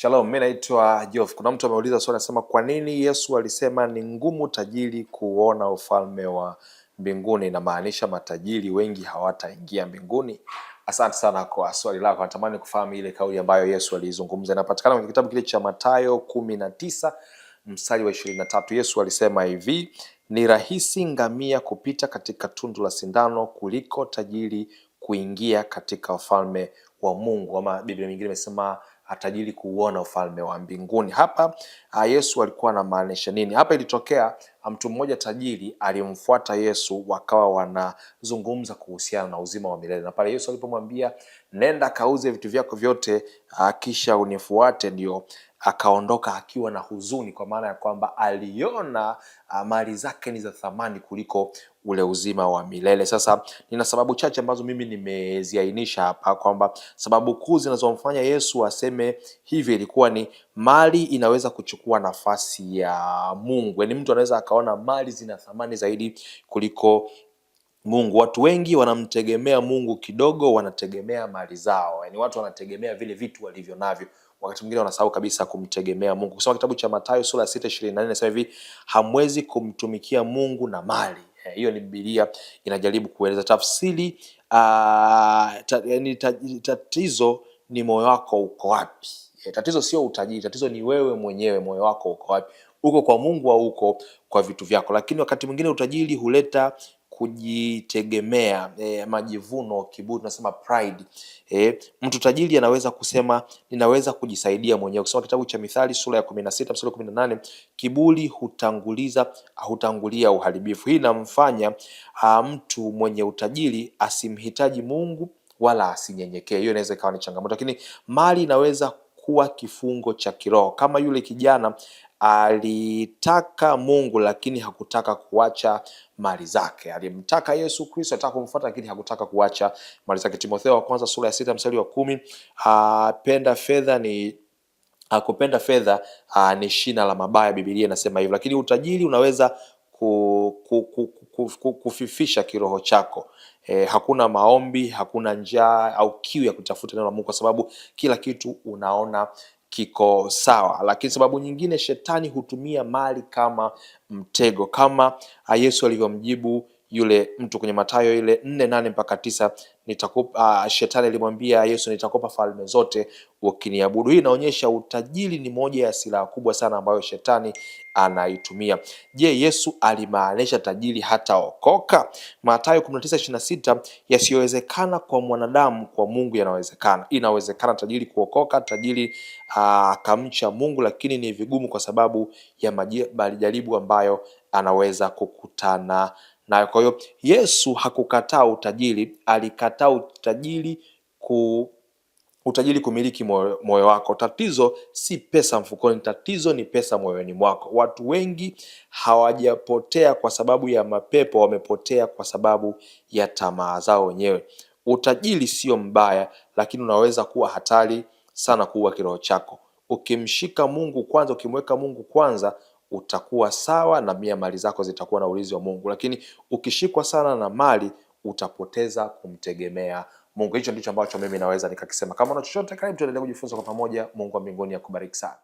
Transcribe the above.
Shalom, mimi naitwa Geoff. Kuna mtu ameuliza swali anasema kwa nini Yesu alisema ni ngumu tajiri kuona ufalme wa mbinguni? Inamaanisha matajiri wengi hawataingia mbinguni? Asante sana kwa swali lako. Natamani kufahamu ile kauli ambayo Yesu alizungumza. Inapatikana kwenye kitabu kile cha Mathayo 19 mstari wa 23. Yesu alisema hivi: ni rahisi ngamia kupita katika tundu la sindano kuliko tajiri kuingia katika ufalme wa Mungu. Ama Biblia nyingine imesema tajiri kuuona ufalme wa mbinguni. Hapa Yesu alikuwa anamaanisha nini? Hapa ilitokea mtu mmoja tajiri alimfuata Yesu, wakawa wanazungumza kuhusiana na uzima wa milele, na pale Yesu alipomwambia nenda kauze vitu vyako vyote kisha unifuate, ndio akaondoka akiwa na huzuni, kwa maana ya kwamba aliona mali zake ni za thamani kuliko ule uzima wa milele. Sasa nina sababu chache ambazo mimi nimeziainisha hapa, kwamba sababu kuu zinazomfanya Yesu aseme hivi ilikuwa ni mali inaweza kuchukua nafasi ya Mungu. Yaani mtu anaweza akaona mali zina thamani zaidi kuliko Mungu. Watu wengi wanamtegemea Mungu kidogo, wanategemea mali zao. Yaani watu wanategemea vile vitu walivyo navyo, wakati mwingine wanasahau kabisa kumtegemea Mungu. Kusoma kitabu cha Mathayo sura ya 6:24 inasema hivi: hamwezi kumtumikia Mungu na mali. Hiyo ni Biblia inajaribu kueleza tafsiri. Tatizo ni moyo wako uko wapi. Tatizo sio utajiri, tatizo ni wewe mwenyewe, moyo wako uko wapi? Uko kwa Mungu au uko kwa vitu vyako? Lakini wakati mwingine utajiri huleta kujitegemea, majivuno, kiburi, tunasema pride. Mtu tajiri anaweza kusema ninaweza kujisaidia mwenyewe. Kusoma kitabu cha Mithali sura ya 16 mstari wa 18, kiburi hutangulia uharibifu. Hii inamfanya mtu mwenye utajiri asimhitaji Mungu wala asinyenyekee. Hiyo inaweza ikawa ni changamoto. Lakini mali inaweza kuwa kifungo cha kiroho, kama yule kijana alitaka Mungu lakini hakutaka kuacha mali zake. Alimtaka Yesu Kristo, alitaka kumfuata lakini hakutaka kuacha mali zake. Timotheo wa kwanza sura ya 6 mstari wa 10, kupenda fedha ni shina la mabaya, Biblia inasema hivyo. Lakini utajiri unaweza kufifisha kiroho chako. Hakuna maombi, hakuna njaa au kiu ya kutafuta neno la Mungu, kwa sababu kila kitu unaona kiko sawa. Lakini sababu nyingine, shetani hutumia mali kama mtego, kama Yesu alivyomjibu yule mtu kwenye Mathayo ile 4:8 mpaka 9, shetani alimwambia Yesu, nitakupa falme zote ukiniabudu. Hii inaonyesha utajiri ni moja ya silaha kubwa sana ambayo shetani anaitumia. Je, Yesu alimaanisha tajiri hataokoka? Mathayo 19:26, yasiyowezekana kwa mwanadamu kwa Mungu yanawezekana. Inawezekana tajiri kuokoka, tajiri akamcha Mungu, lakini ni vigumu kwa sababu ya majaribu ambayo anaweza kukutana nayo. Kwa hiyo Yesu hakukataa utajiri, alikataa utajiri kumiliki moyo wako. Tatizo si pesa mfukoni, tatizo ni pesa moyoni mwako. Watu wengi hawajapotea kwa sababu ya mapepo, wamepotea kwa sababu ya tamaa zao wenyewe. Utajiri sio mbaya, lakini unaweza kuwa hatari sana kuua kiroho chako. Ukimshika Mungu kwanza, ukimweka Mungu kwanza, utakuwa sawa na mali zako zitakuwa na ulinzi wa Mungu. Lakini ukishikwa sana na mali, utapoteza kumtegemea Mungu. Hicho ndicho ambacho mimi naweza nikakisema. Kama una chochote, karibu tuendelee kujifunza kwa pamoja. Mungu wa mbinguni akubariki sana.